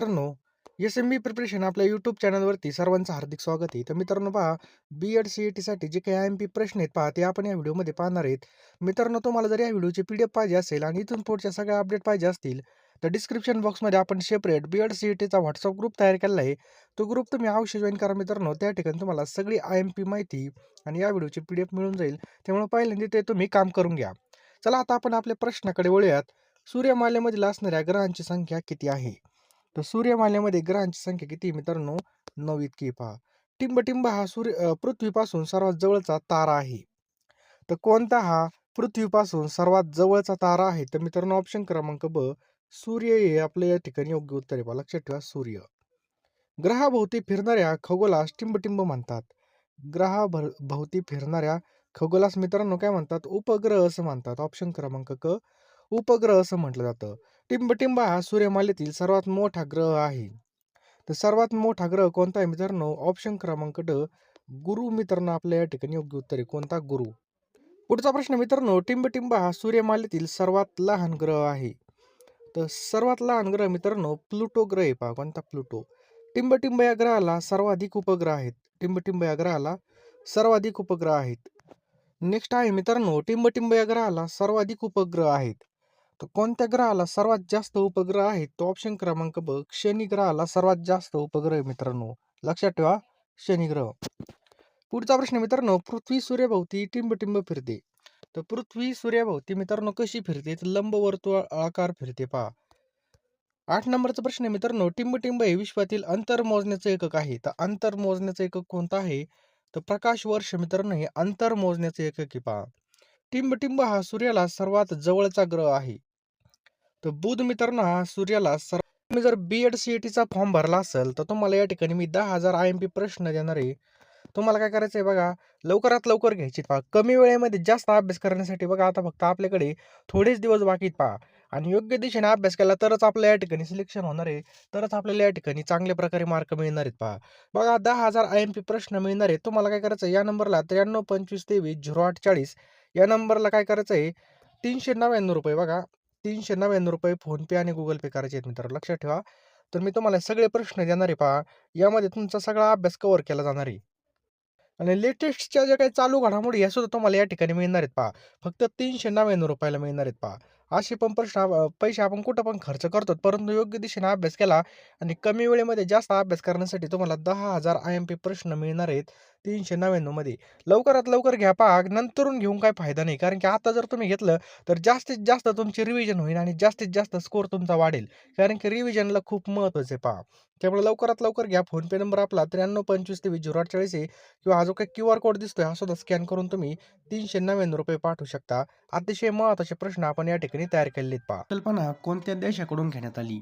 मित्रांनो, एस-एम-बी प्रिपरेशन आपल्या यूट्यूब चॅनलवरती सर्वांचं हार्दिक स्वागत आहे. तर मित्रांनो पहा, बी-एड सी-ई-टीसाठी जे काही आय-एम-पी प्रश्न आहेत पहा, ते आपण या व्हिडिओमध्ये पाहणार आहेत. मित्रांनो, तुम्हाला जर या व्हिडिओची पी-डी-एफ पाहिजे असेल आणि इथून पुढच्या सगळ्या अपडेट पाहिजे असतील, तर डिस्क्रिप्शन बॉक्समध्ये आपण सेपरेट बी-एड सी-ई-टीचा व्हॉट्सअप ग्रुप तयार केलेला आहे. तो ग्रुप तुम्ही अवश्य जॉइन करा मित्रांनो. त्या ठिकाणी तुम्हाला सगळी आय-एम-पी माहिती आणि या व्हिडिओची पी-डी-एफ मिळून जाईल. त्यामुळे पहिल्यांदा ते तुम्ही काम करून घ्या. चला आता आपण आपल्या प्रश्नाकडे वळूयात. सूर्यमालेमधील असणाऱ्या ग्रहांची संख्या किती आहे? तर सूर्यमालेमध्ये ग्रहांची संख्या किती आहे मित्रांनो? 9 इतकी आहे पहा. टिंबटिंब हा पृथ्वीपासून सर्वात जवळचा तारा आहे. तर कोणता हा पृथ्वीपासून सर्वात जवळचा तारा आहे? तर मित्रांनो ऑप्शन क्रमांक ब, सूर्य हे आपल्या या ठिकाणी योग्य उत्तर आहे पहा. लक्षात ठेवा सूर्य. ग्रहाभोवती फिरणाऱ्या खगोलास टिंबटिंब म्हणतात. भोवती फिरणाऱ्या खगोलास मित्रांनो काय म्हणतात? उपग्रह असं म्हणतात. ऑप्शन क्रमांक क, उपग्रह असं म्हटलं जातं. टिंबटिंब हा सूर्यमालेतील सर्वात मोठा ग्रह आहे. तर सर्वात मोठा ग्रह कोणता आहे मित्रांनो? ऑप्शन क्रमांक ड, गुरु मित्रांनो आपल्या या ठिकाणी योग्य उत्तर आहे. कोणता? गुरु. पुढचा प्रश्न मित्रांनो, टिंबटिंब हा सूर्यमालेतील सर्वात लहान ग्रह आहे. तर सर्वात लहान ग्रह मित्रांनो प्लुटो ग्रह आहे पहा. कोणता? प्लुटो. टिंबटिंब या ग्रहाला सर्वाधिक उपग्रह आहेत. टिंबटिंब या ग्रहाला सर्वाधिक उपग्रह आहेत. नेक्स्ट आहे मित्रांनो, टिंबटिंब या ग्रहाला सर्वाधिक उपग्रह आहेत. तर कोणत्या ग्रहाला सर्वात जास्त उपग्रह आहेत? तो ऑप्शन क्रमांक ब, शनी ग्रहाला सर्वात जास्त उपग्रह आहे मित्रांनो. लक्षात ठेवा, शनी ग्रह. पुढचा प्रश्न मित्रांनो, पृथ्वी सूर्याभोवती टिंबटिंब फिरते. तर पृथ्वी सूर्याभोवती मित्रांनो कशी फिरते? तर लंबवर्तुळ आकार फिरते पहा. 8 नंबरचा प्रश्न आहे मित्रांनो, टिंबटिंब हे विश्वातील अंतर मोजण्याचं एकक आहे. तर अंतर मोजण्याचं एकक कोणतं आहे? तर प्रकाश वर्ष मित्रांनो हे अंतर मोजण्याचे एकक आहे पहा. टिंबटिंब हा सूर्याला सर्वात जवळचा ग्रह आहे. तर बुध मित्रांनो हा सूर्याला तुम्ही जर बी-एड सी-ई-टीचा फॉर्म भरला असेल, तर तुम्हाला या ठिकाणी मी 10,000 आय-एम-पी प्रश्न देणार आहे. तुम्हाला काय करायचं आहे बघा, लवकरात लवकर घ्यायची पहा. कमी वेळेमध्ये जास्त अभ्यास करण्यासाठी बघा आता फक्त आपल्याकडे थोडेच दिवस बाकी आहेत पहा. आणि योग्य दिशेने अभ्यास केला तरच आपल्या या ठिकाणी सिलेक्शन होणार आहे. तरच आपल्याला या ठिकाणी चांगल्या प्रकारे मार्क मिळणार आहेत पहा. बघा 10,000 आय-एम-पी प्रश्न मिळणार आहेत. तुम्हाला काय करायचं आहे, या नंबरला 9325230840 या नंबरला काय करायचं आहे, ₹399 बघा. ₹399 फोनपे आणि गुगल पे करायचे आहेत मित्रांनो. लक्षात ठेवा. तर मी तुम्हाला सगळे प्रश्न देणार आहे पहा. यामध्ये तुमचा सगळा अभ्यास कव्हर केला जाणार आहे. आणि लेटेस्टच्या ज्या काही चालू घडामोडी या सुद्धा तुम्हाला या ठिकाणी मिळणार आहेत पहा. फक्त ₹399 ला मिळणार आहेत पहा. असे पण पैसे आपण कुठं पण खर्च करतो. परंतु योग्य दिशेने अभ्यास केला आणि कमी वेळेमध्ये जास्त अभ्यास करण्यासाठी तुम्हाला 10,000 आय-एम-पी प्रश्न मिळणार आहेत 399 मध्ये. लवकरात लवकर घ्या पहा. नंतरून घेऊन काही फायदा नाही. कारण की आता जर तुम्ही घेतलं तर जास्तीत जास्त तुमची रिव्हिजन होईल आणि जास्तीत जास्त स्कोर तुमचा वाढेल. कारण की रिव्हिजनला खूप महत्त्वाचं आहे पहा. त्यामुळे लवकरात लवकर घ्या. फोनपे नंबर आपला 9325230840 आहे. किंवा हा जो काही क्यूआर कोड दिसतोय हा सुद्धा स्कॅन करून तुम्ही ₹399 पाठवू शकता. अतिशय महत्त्वाचे प्रश्न आपण या ठिकाणी तयार केलेले आहेत पहा. संकल्पना कोणत्या देशाकडून घेण्यात आली?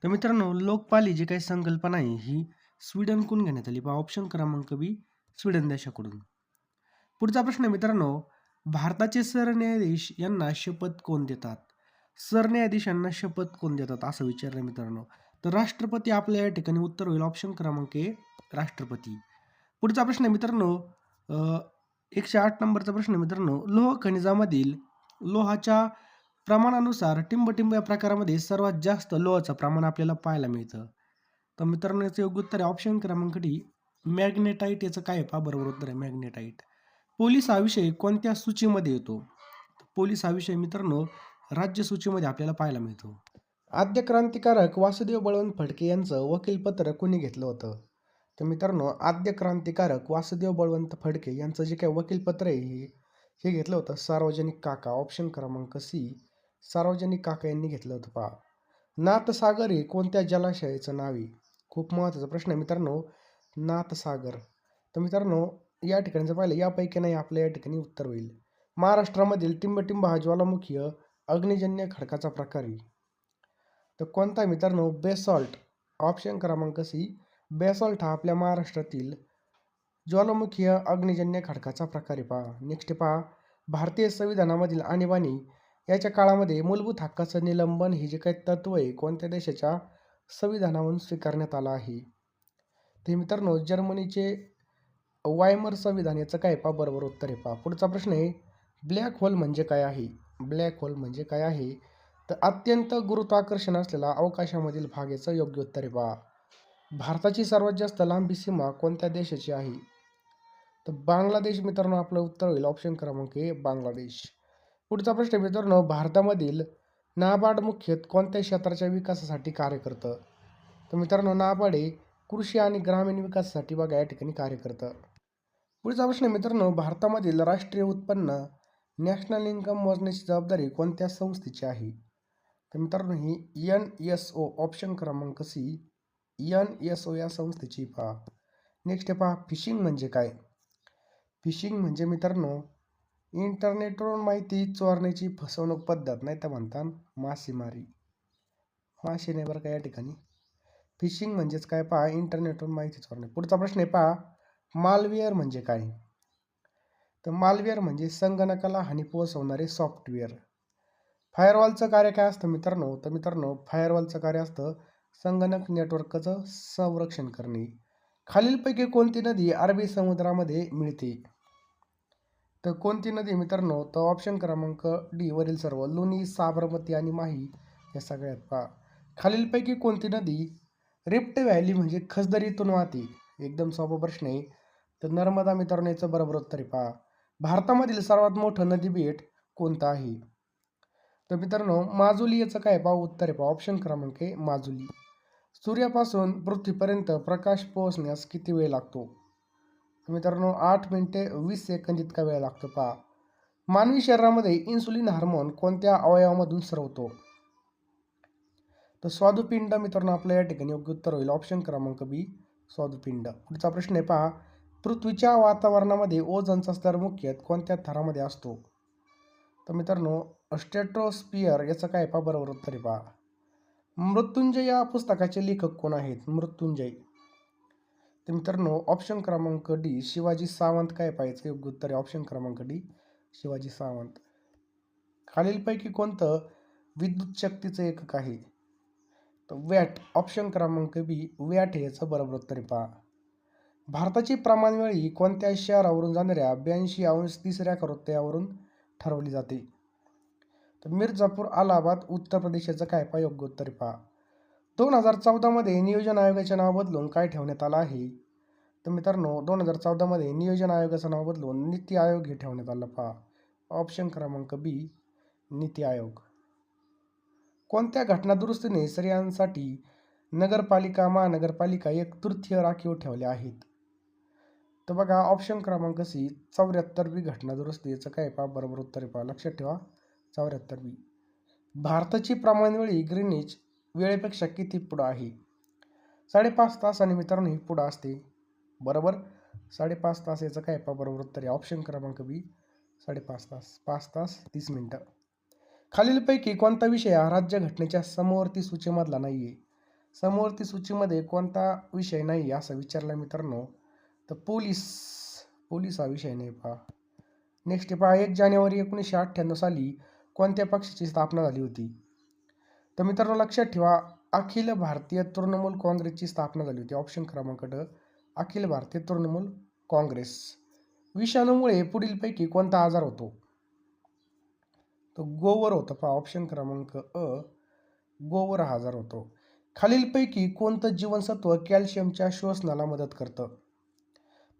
तर मित्रांनो, लोकपाल ही जी काही संकल्पना आहे ही स्वीडनकडून घेण्यात आली पहा. ऑप्शन क्रमांक बी, स्वीडन देशाकडून. पुढचा प्रश्न आहे मित्रांनो, भारताचे सरन्यायाधीश यांना शपथ कोण देतात? सरन्यायाधीशांना शपथ कोण देतात असं विचारलं मित्रांनो. तर राष्ट्रपती आपल्या या ठिकाणी उत्तर होईल ऑप्शन क्रमांक ए, राष्ट्रपती. पुढचा प्रश्न आहे मित्रांनो, अ, 108 नंबरचा प्रश्न आहे मित्रांनो, लोह खनिजामधील लोहाच्या प्रमाणानुसार टिंबटिंब या प्रकारामध्ये सर्वात जास्त लोहाचं प्रमाण आपल्याला पाहायला मिळतं. तर मित्रांनो याचं योग्य उत्तर आहे ऑप्शन क्रमांक डी, मॅग्नेटाइट. याचं काय आहे पहा, बरोबर उत्तर आहे मॅग्नेटाइट. पोलीस हा विषय कोणत्या सूचीमध्ये येतो? पोलीस हा विषय मित्रांनो राज्य सूचीमध्ये आपल्याला पाहायला मिळतो. आद्य क्रांतिकारक वासुदेव बळवंत फडके यांचं वकीलपत्र कोणी घेतलं होतं? तर मित्रांनो, आद्य क्रांतिकारक वासुदेव बळवंत फडके यांचं जे काही वकीलपत्र आहे हे घेतलं होतं सार्वजनिक काका. ऑप्शन क्रमांक सी, सार्वजनिक काका यांनी घेतलं होतं पहा. नाथसागर हे कोणत्या जलाशयाचं नाव आहे? खूप महत्त्वाचा प्रश्न आहे मित्रांनो, नाथसागर. तर मित्रांनो या ठिकाणी जर पाहिलं यापैकी नाही आपल्या या ठिकाणी उत्तर होईल. महाराष्ट्रामधील टिंबटिंब हा ज्वालामुखी अग्निजन्य खडकाचा प्रकार आहे. तर कोणता आहे मित्रांनो? बेसॉल्ट. ऑप्शन क्रमांक सी, बेसॉल्ट हा आपल्या महाराष्ट्रातील ज्वालामुखी अग्निजन्य खडकाचा प्रकार आहे पहा. नेक्स्ट पहा, भारतीय संविधानामधील आणीबाणी याच्या काळामध्ये मूलभूत हक्काचं निलंबन हे जे काही तत्व आहे कोणत्या देशाच्या संविधानावरून स्वीकारण्यात आलं आहे? ते मित्रांनो जर्मनीचे वायमर संविधान. याचं काय पहा, बरोबर उत्तर आहे पहा. पुढचा प्रश्न आहे, ब्लॅक होल म्हणजे काय आहे? ब्लॅक होल म्हणजे काय आहे? तर अत्यंत गुरुत्वाकर्षण असलेला अवकाशामधील भाग याचं योग्य उत्तर आहे पहा. भारताची सर्वात जास्त लांबी सीमा कोणत्या देशाची आहे? तर बांगलादेश मित्रांनो आपलं उत्तर होईल ऑप्शन क्रमांक ए बांगलादेश. पुढचा प्रश्न आहे मित्रांनो, भारतामधील नाबार्ड मुख्यतः कोणत्या क्षेत्राच्या विकासासाठी कार्य करतं? तर मित्रांनो नाबार्ड हे कृषी आणि ग्रामीण विकासासाठी बघा या ठिकाणी कार्य करतं. पुढचा प्रश्न आहे मित्रांनो, भारतामधील राष्ट्रीय उत्पन्न नॅशनल इन्कम मोजण्याची जबाबदारी कोणत्या संस्थेची आहे? तर मित्रांनो ही NSO ऑप्शन क्रमांक सी NSO या संस्थेची पहा. नेक्स्ट आहे पहा, फिशिंग म्हणजे काय? फिशिंग म्हणजे मित्रांनो इंटरनेटवरून माहिती चोरण्याची फसवणूक पद्धत, नाही तर म्हणतात मासेमारी. मासे नाही बरं का या ठिकाणी. फिशिंग म्हणजेच काय पहा, इंटरनेटवरून माहिती चोरणे. पुढचा प्रश्न आहे पहा, मालवेअर म्हणजे काय? तर मालवेअर म्हणजे संगणकाला हानी पोहोचवणारे सॉफ्टवेअर. फायरवॉलचं कार्य काय असतं मित्रांनो? तर मित्रांनो फायरवॉलचं कार्य असतं संगणक नेटवर्कचं संरक्षण करणे. खालीलपैकी कोणती नदी अरबी समुद्रामध्ये मिळते? तर कोणती नदी मित्रांनो? तर ऑप्शन क्रमांक डी वरील सर्व, लुनी, साबरमती आणि माही या सगळ्यात पहा. खालीलपैकी कोणती नदी रिफ्ट व्हॅली म्हणजे खसदरीतून वाहते? एकदम सोपा प्रश्न आहे. तर नर्मदा मित्रांनो याचं बरोबर उत्तर आहे पहा. भारतामधील सर्वात मोठं नदी बेट कोणतं आहे? तर मित्रांनो माजुली याचं काय पहा उत्तर आहे पहा. ऑप्शन क्रमांक आहे माजुली. सूर्यापासून पृथ्वीपर्यंत प्रकाश पोहोचण्यास किती वेळ लागतो? मित्रांनो 8 मिनिटे 20 सेकंद इतका वेळ लागतो पहा. मानवी शरीरामध्ये इन्सुलिन हार्मोन कोणत्या अवयवामधून स्रवतो? तर स्वादुपिंड मित्रांनो आपलं या ठिकाणी योग्य उत्तर होईल ऑप्शन क्रमांक बी स्वादुपिंड. पुढचा प्रश्न आहे पहा, पृथ्वीच्या वातावरणामध्ये ओझोनचा स्तर मुख्यतः कोणत्या थरामध्ये असतो? तर मित्रांनो स्ट्रॅटोस्फिअर याचं काय पहा बरोबर उत्तर आहे पहा. मृत्युंजय या पुस्तकाचे लेखक कोण आहेत? मृत्युंजय. तर मित्रांनो ऑप्शन क्रमांक डी शिवाजी सावंत काय पाहिजे योग्य उत्तर आहे ऑप्शन क्रमांक डी शिवाजी सावंत. खालीलपैकी कोणतं विद्युत शक्तीचं एकक आहे? तर वॅट ऑप्शन क्रमांक बी वॅट हे याचं बरोबर उत्तर आहे पहा. भारताची प्रमाणवेळी कोणत्या शहरावरून जाणाऱ्या 82° खरोत्यावरून ठरवली जाते? तर मिर्झापूर अलाहाबाद उत्तर प्रदेशाचं काय पहा योग्य उत्तर आहे पहा. 2014 मध्ये नियोजन आयोगाचे नाव बदलून काय ठेवण्यात आलं आहे? तर मित्रांनो 2014 मध्ये नियोजन आयोगाचं नाव बदलून नीती आयोग हे ठेवण्यात आलं पहा. ऑप्शन क्रमांक बी नीती आयोग. कोणत्या घटनादुरुस्तीने स्त्रियांसाठी नगरपालिका महानगरपालिका 1/3 राखीव ठेवल्या आहेत? तर बघा ऑप्शन क्रमांक सी 74वी घटनादुरुस्ती याचं काय पहा बरोबर उत्तर आहे पहा. लक्षात ठेवा 74वी. भारताची प्रमाणवेळी ग्रीनिच वेळेपेक्षा किती पुढं आहे? 5.5 तास आणि मित्रांनो ही पुढं असते बरोबर. 5.5 तास याचं काय पहा बरोबर उत्तर आहे ऑप्शन क्रमांक बी 5.5 तास. 5 तास 30 मिनिटं. खालीलपैकी कोणता विषय हा राज्यघटनेच्या समवर्ती सूचीमधला नाही आहे? समवर्ती सूचीमध्ये कोणता विषय नाही असं विचारलं मित्रांनो? तर पोलीस हा विषय नाही पहा. नेक्स्ट पहा, 1 जानेवारी 1998 साली कोणत्या पक्षाची स्थापना झाली होती? तर मित्रांनो लक्षात ठेवा अखिल भारतीय तृणमूल काँग्रेसची स्थापना झाली होती. ऑप्शन क्रमांक ड अखिल भारतीय तृणमूल काँग्रेस. विषाणूमुळे पुढीलपैकी कोणता आजार होतो? तो गोवर होतो पहा. ऑप्शन क्रमांक अ गोवर हा आजार होतो. खालीलपैकी कोणतं जीवनसत्व कॅल्शियमच्या शोषणाला मदत करतं?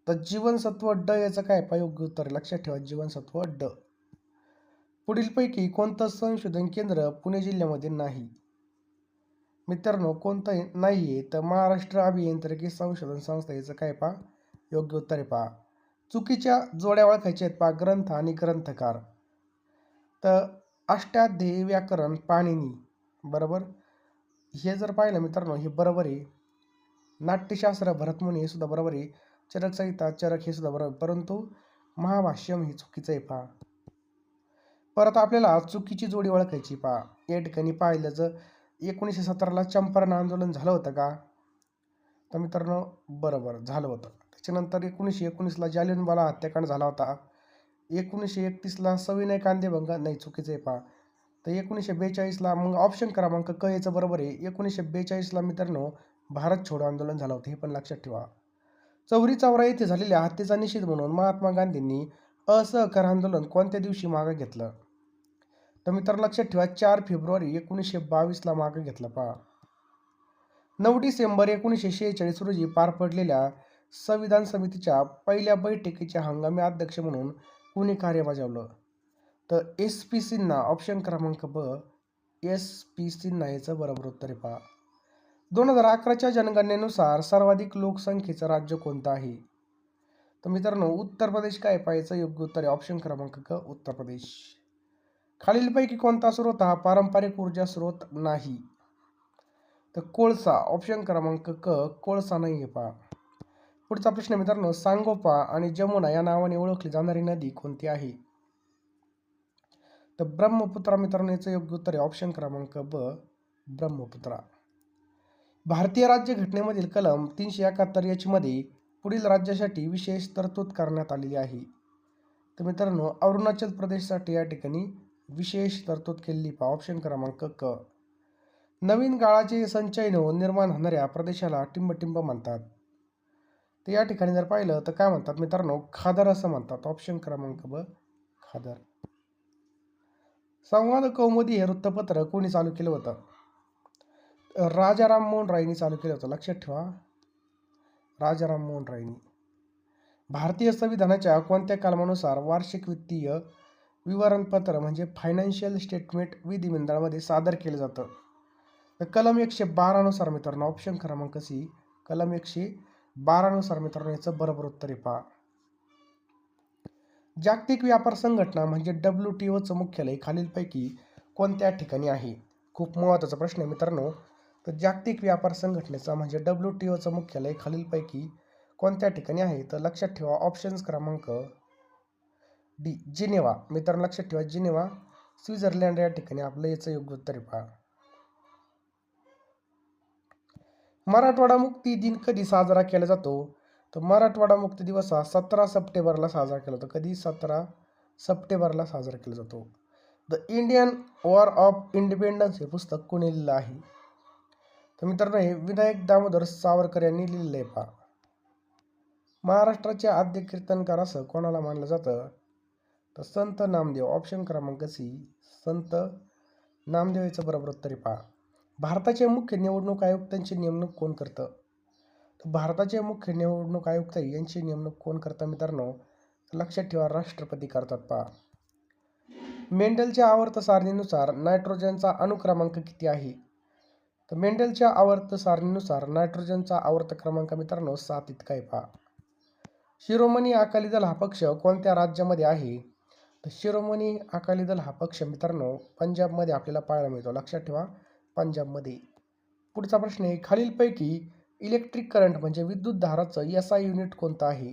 तर जीवनसत्व ड याचं काय पहा योग्य उत्तर लक्षात ठेवा जीवनसत्व ड. पुढीलपैकी कोणतं संशोधन केंद्र पुणे जिल्ह्यामध्ये नाही? मित्रांनो कोणतं नाही आहे? तर महाराष्ट्र अभियांत्रिकी संशोधन संस्था याचं काय पहा योग्य उत्तर आहे पहा. चुकीच्या जोड्या ओळखायच्या आहेत पहा, ग्रंथ आणि ग्रंथकार. तर अष्टाध्यायी व्याकरण पाणिनी बरोबर हे जर पाहिलं मित्रांनो हे बरोबर आहे. नाट्यशास्त्र भरतमुनी हे सुद्धा बरोबर आहे. चरक संहिता चरक हे सुद्धा बरोबर, परंतु महाभाष्यम ही चुकीचं आहे पहा. परत आपल्याला चुकीची जोडी ओळखायची पहा. या ठिकाणी पाहिलं जर 1917ला चंपारण आंदोलन झालं होतं का? तर मित्रांनो बरोबर झालं होतं. त्याच्यानंतर 1919ला जालियनवाला हत्याकांड झाला होता. 1931ला सविनय कायदेभंग नाही चुकीचं आहे पहा. तर 1942ला मग ऑप्शन क्रमांक क याचं बरोबर आहे. 1942ला मित्रांनो भारत छोडो आंदोलन झालं होतं हे पण लक्षात ठेवा. चौरी चौरा येथे झालेल्या हत्येचा निषेध म्हणून महात्मा गांधींनी असहकार आंदोलन कोणत्या दिवशी मागे घेतलं? तर मित्रांनो लक्षात ठेवा 4 फेब्रुवारी 1922ला मागे घेतला पहा. 9 डिसेंबर 1946 रोजी पार पडलेल्या संविधान समितीच्या पहिल्या बैठकीचे हंगामी अध्यक्ष म्हणून कोणी कार्य बजावलं? तर एस पी सिन्हा. ऑप्शन क्रमांक ब एस पी सिन्हा याचं बरोबर उत्तर आहे पहा. 2011च्या जनगणनेनुसार सर्वाधिक लोकसंख्येचं राज्य कोणतं आहे? तर मित्रांनो उत्तर प्रदेश काय पाहायचं योग्य उत्तर आहे ऑप्शन क्रमांक क उत्तर प्रदेश. खालीलपैकी कोणता स्रोत हा पारंपरिक ऊर्जा स्रोत नाही? तर कोळसा. ऑप्शन क्रमांक क कोळसा नाही आहे पहा. पुढचा प्रश्न मित्रांनो सांगोपा आणि जमुना या नावाने ओळखली जाणारी नदी कोणती आहे? तर ब्रह्मपुत्रा. मित्रांनो याचं योग्य उत्तर आहे ऑप्शन क्रमांक ब ब्रह्मपुत्रा. भारतीय राज्यघटनेमधील कलम 371 एच मध्ये पुढील राज्यासाठी विशेष तरतूद करण्यात आलेली आहे? तर मित्रांनो अरुणाचल प्रदेशसाठी या ठिकाणी विशेष तरतूद केलेली पहा. ऑप्शन क्रमांक क. नवीन गाळाचे संचयन होऊन निर्माण होणाऱ्या प्रदेशाला टिंबटिंब म्हणतात. तर या ठिकाणी जर पाहिलं तर काय म्हणतात मित्रांनो खादर असं म्हणतात. ऑप्शन क्रमांक ब खादर. संवाद कौमुदी हे वृत्तपत्र कोणी चालू केलं होतं? राजा राममोहन रायनी चालू केलं होतं. लक्षात ठेवा राजा राममोहन रायनी. भारतीय संविधानाच्या कोणत्या कलमानुसार वार्षिक वित्तीय विवरणपत्र म्हणजे फायनान्शियल स्टेटमेंट विधिमंडळामध्ये सादर केलं जातं? तर कलम 112 नुसार मित्रांनो ऑप्शन क्रमांक सी कलम 112 नुसार मित्रांनो याचं बरोबर उत्तर आहे पहा. जागतिक व्यापार संघटना म्हणजे WTOचं मुख्यालय खालीलपैकी कोणत्या ठिकाणी आहे? खूप महत्त्वाचा प्रश्न आहे मित्रांनो. तर जागतिक व्यापार संघटनेचा म्हणजे WTOचं मुख्यालय खालीलपैकी कोणत्या ठिकाणी आहे? तर लक्षात ठेवा ऑप्शन्स क्रमांक डी जिनेवा. मित्रांनो लक्षात ठेवा जिनेवा स्वित्झर्लंड या ठिकाणी आपलं याचं योग्य उत्तर आहे पहा. मराठवाडा मुक्ती दिन कधी साजरा केला जातो? तर मराठवाडा मुक्ती दिवस हा 17 सप्टेंबरला साजरा केला जातो. कधी? 17 सप्टेंबरला साजरा केला जातो. The Indian war of independence हे पुस्तक कोणी लिहिलं आहे? तर मित्रांनो हे विनायक दामोदर सावरकर यांनी लिहिलेलं आहे पहा. महाराष्ट्राचे आद्य कीर्तनकार असं कोणाला मानलं जातं? तर संत नामदेव. ऑप्शन क्रमांक सी संत नामदेव याचं बरोबर उत्तर आहे पहा. भारताचे मुख्य निवडणूक आयुक्तांची नेमणूक कोण करतं? तर भारताचे मुख्य निवडणूक आयुक्त यांची नेमणूक कोण करतं मित्रांनो? लक्षात ठेवा राष्ट्रपती करतात पहा. मेंडलच्या आवर्त सारणीनुसार नायट्रोजनचा अणुक्रमांक किती आहे? तर मेंडलच्या आवर्त सारणीनुसार नायट्रोजनचा आवर्त क्रमांक मित्रांनो 7 इतका आहे पहा. शिरोमणी अकाली दल हा पक्ष कोणत्या राज्यामध्ये आहे? तर शिरोमणी अकाली दल हा पक्ष मित्रांनो पंजाबमध्ये आपल्याला पाहायला मिळतो. लक्षात ठेवा पंजाबमध्ये. पुढचा प्रश्न आहे खालीलपैकी इलेक्ट्रिक करंट म्हणजे विद्युत धाराचं SI युनिट कोणतं आहे?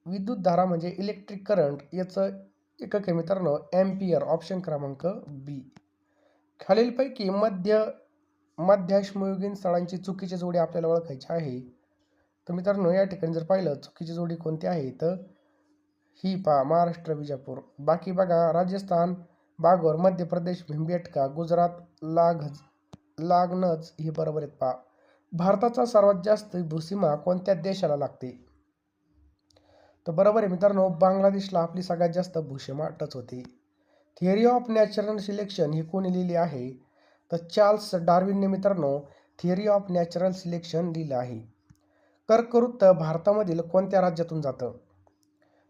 विद्युत धारा म्हणजे इलेक्ट्रिक करंट याचं एकक आहे मित्रांनो एम्पियर. ऑप्शन क्रमांक बी. खालीलपैकी मध्याश्मयुगीन स्थळांची चुकीची जोडी आपल्याला ओळखायची आहे. तर मित्रांनो या ठिकाणी जर पाहिलं चुकीची जोडी कोणती आहे तर ही पहा महाराष्ट्र विजापूर. बाकी बघा राजस्थान बागोर, मध्य प्रदेश भिंबेटका, गुजरात लागणच ही बरोबर आहेत पहा. भारताचा सर्वात जास्त भूसीमा कोणत्या देशाला लागते? तर बरोबर आहे मित्रांनो बांगलादेशला आपली सगळ्यात जास्त भूसीमा टच होते. थिअरी ऑफ नॅचरल सिलेक्शन ही कोणी लिहिली आहे? तर चार्ल्स डार्विनने मित्रांनो थिअरी ऑफ नॅचरल सिलेक्शन लिहिलं आहे. कर्कवृत्त भारतामधील कोणत्या राज्यातून जातं?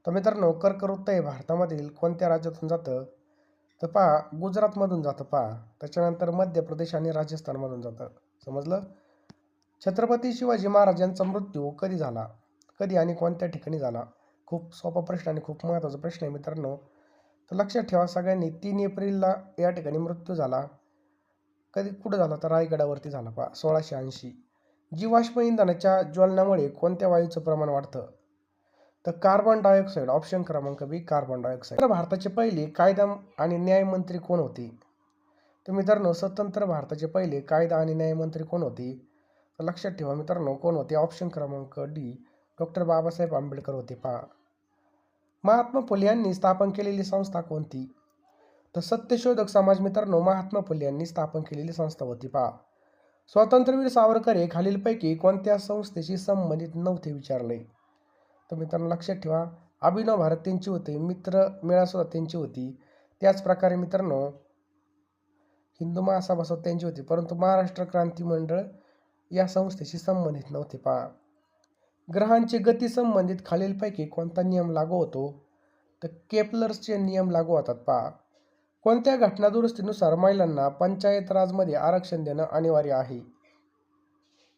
तर मित्रांनो कर्कवृत्त हे भारतामधील कोणत्या राज्यातून जातं? तर पहा गुजरातमधून जातं पहा. त्याच्यानंतर मध्य प्रदेश आणि राजस्थानमधून जातं. समजलं? छत्रपती शिवाजी महाराजांचा मृत्यू कधी झाला? कधी आणि कोणत्या ठिकाणी झाला? खूप सोपा प्रश्न आणि खूप महत्त्वाचा प्रश्न आहे मित्रांनो. तर लक्षात ठेवा सगळ्यांनी 3 एप्रिलला या ठिकाणी मृत्यू झाला. कधी कुठं झाला? तर रायगडावरती झाला पहा 1680. जीवाश्म इंधनाच्या ज्वलनामुळे कोणत्या वायूचं प्रमाण वाढतं? तर कार्बन डायऑक्साईड. ऑप्शन क्रमांक बी कार्बन डायऑक्साईड. तर भारताचे पहिले कायदा आणि न्याय मंत्री कोण होते? तर मित्रांनो स्वतंत्र भारताचे पहिले कायदा आणि न्याय मंत्री कोण होते? तर लक्षात ठेवा मित्रांनो कोण होते? ऑप्शन क्रमांक डी डॉक्टर बाबासाहेब आंबेडकर होते पहा. महात्मा फुले यांनी स्थापन केलेली संस्था कोणती? तर सत्यशोधक समाज मित्रांनो महात्मा फुले यांनी स्थापन केलेली संस्था होती पहा. स्वातंत्र्यवीर सावरकर हे खालीलपैकी कोणत्या संस्थेशी संबंधित नव्हते विचारले? तर मित्रांनो लक्षात ठेवा अभिनव भारत त्यांची होती, मित्र मेळा सुद्धा त्यांची होती. त्याचप्रकारे मित्रांनो हिंदू महासभा त्यांची होती, परंतु महाराष्ट्र क्रांती मंडळ या संस्थेशी संबंधित नव्हते. पहा, ग्रहांची गती संबंधित खालीलपैकी कोणता नियम लागू होतो? तर केपलर्सचे नियम लागू होतात. पहा, कोणत्या घटना दुरुस्तीनुसार महिलांना पंचायत राजमध्ये आरक्षण देणं अनिवार्य आहे?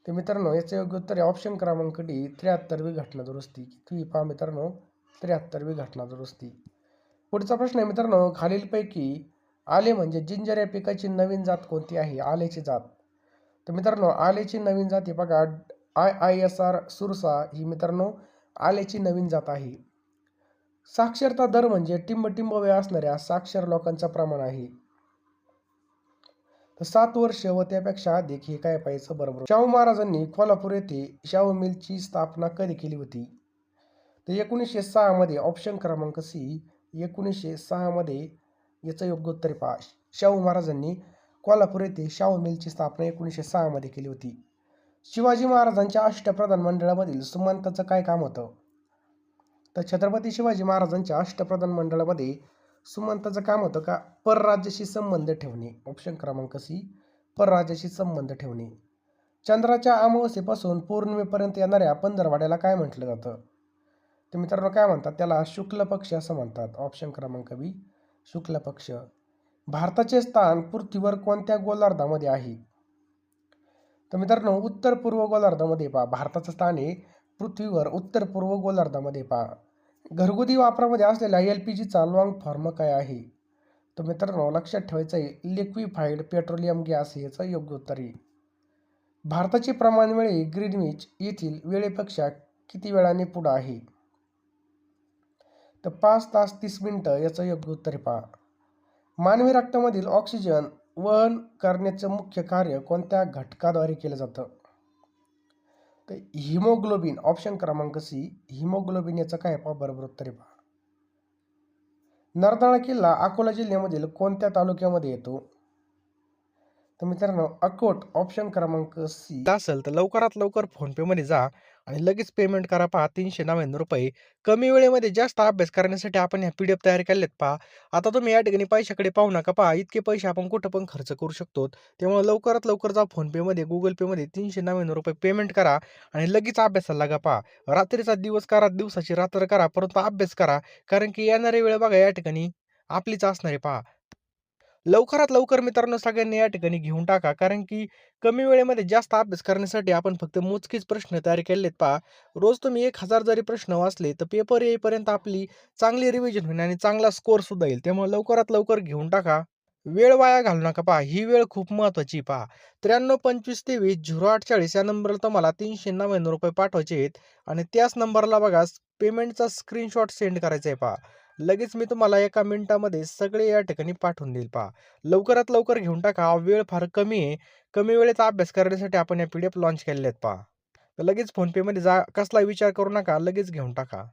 तर मित्रांनो याचं योग्य उत्तर आहे ऑप्शन क्रमांक डी, 73वी घटना दुरुस्ती. किती? पहा मित्रांनो, 73वी घटना दुरुस्ती. पुढचा प्रश्न आहे मित्रांनो, खालीलपैकी आले म्हणजे जिंजर या पिकाची नवीन जात कोणती आहे? आलेची जात. तर मित्रांनो आलेची नवीन जात ही बघा IISR सुरसा ही मित्रांनो आलेची नवीन जात आहे. साक्षरता दर म्हणजे टिंब वय असणाऱ्या साक्षर लोकांचं प्रमाण आहे. तर 7 वर्ष व त्यापेक्षा अधिक हे काय पाहायचं? बरोबर. शाहू महाराजांनी कोल्हापूर येथे शाहू मिलची स्थापना कधी केली होती? तर 1906 मध्ये. ऑप्शन क्रमांक सी, 1906 मध्ये याचं योग्य उत्तर पहा. शाहू महाराजांनी कोल्हापूर येथे शाहू मिलची स्थापना 1906 मध्ये केली होती. शिवाजी महाराजांच्या अष्टप्रधान मंडळामधील सुमंताचं काय काम होतं? तर छत्रपती शिवाजी महाराजांच्या अष्टप्रधान मंडळामध्ये सुमंताचं काम होतं का? परराज्याशी संबंध ठेवणे. ऑप्शन क्रमांक सी, परराज्याशी संबंध ठेवणे. चंद्राच्या अमावस्येपासून पौर्णिमेपर्यंत येणाऱ्या पंधरवाड्याला काय म्हटलं जातं? तर मित्रांनो काय म्हणतात? त्याला शुक्ल पक्ष असं म्हणतात. ऑप्शन क्रमांक बी, शुक्ल पक्ष. भारताचे स्थान पृथ्वीवर कोणत्या गोलार्धामध्ये आहे? तर मित्रांनो उत्तर पूर्व गोलार्धामध्ये पहा. भारताचं स्थान आहे पृथ्वीवर उत्तर पूर्व गोलार्धामध्ये. पहा, घरगुती वापरामध्ये असलेल्या LPGचा लॉंग फॉर्म काय आहे? तर मित्रांनो लक्षात ठेवायचं आहे लिक्विफाईड पेट्रोलियम गॅस याचं योग्य उत्तर आहे. भारताची प्रमाण वेळे ग्रीनविच येथील वेळेपेक्षा किती वेळाने पुढे आहे? तर 5 तास 30 मिनिटं याचं योग्य उत्तर पहा. मानवी रक्तामधील ऑक्सिजन वहन करण्याचं मुख्य कार्य कोणत्या घटकाद्वारे केलं जातं? तर हिमोग्लोबिन. ऑप्शन क्रमांक सी, हिमोग्लोबिन याचं काय पहा? बरोबर उत्तर पहा. नरनाळा किल्ला अकोला जिल्ह्यामधील कोणत्या तालुक्यामध्ये येतो? तर मित्रांनो अकोट. ऑप्शन क्रमांक सी असेल तर लवकरात लवकर फोनपे मध्ये जा आणि लगेच पेमेंट करा. पहा 399 रुपये. कमी वेळेमध्ये जास्त अभ्यास करण्यासाठी आपण ह्या PDF तयार केलेत. पहा आता तुम्ही या ठिकाणी पैशाकडे पाहू नका. पहा इतके पैसे आपण कुठं पण खर्च करू शकतो. त्यामुळे लवकरात लवकर जा फोनपे मध्ये, गुगल पे मध्ये 399 रुपये पेमेंट करा आणि लगेच अभ्यासाला लागा. पहा रात्रीचा दिवस करा, दिवसाची रात्र करा, परंतु अभ्यास करा. कारण की येणारी वेळ बघा या ठिकाणी आपलीच असणार आहे. पहा लवकरात लवकर मित्रांनो सगळ्यांनी या ठिकाणी घेऊन टाका. कारण की कमी वेळेमध्ये जास्त अभ्यास करण्यासाठी आपण फक्त मोजकेच प्रश्न तयार केलेत. पहा रोज तुम्ही 1000 जरी प्रश्न वाचले तर पेपर येईपर्यंत आपली चांगली रिव्हिजन होईल आणि चांगला स्कोर सुद्धा येईल. त्यामुळे लवकरात लवकर घेऊन टाका. वेळ वाया घालू नका. पहा ही वेळ खूप महत्वाची. पहा 93 25 23 0840 या नंबरला तुम्हाला 399 रुपये पाठवायचे आहेत आणि त्याच नंबरला बघा पेमेंटचा स्क्रीनशॉट सेंड करायचा आहे. पहा लगेच मी तुम्हाला 1 मिनिटामध्ये सगळे या ठिकाणी पाठवून देईल. पहा लवकरात लवकर घेऊन टाका. वेळ फार कमी आहे. कमी वेळेचा अभ्यास करण्यासाठी आपण या PDF लॉन्च केलेले आहेत. पहा तर लगेच फोनपे मध्ये जा. कसला विचार करू नका, लगेच घेऊन टाका.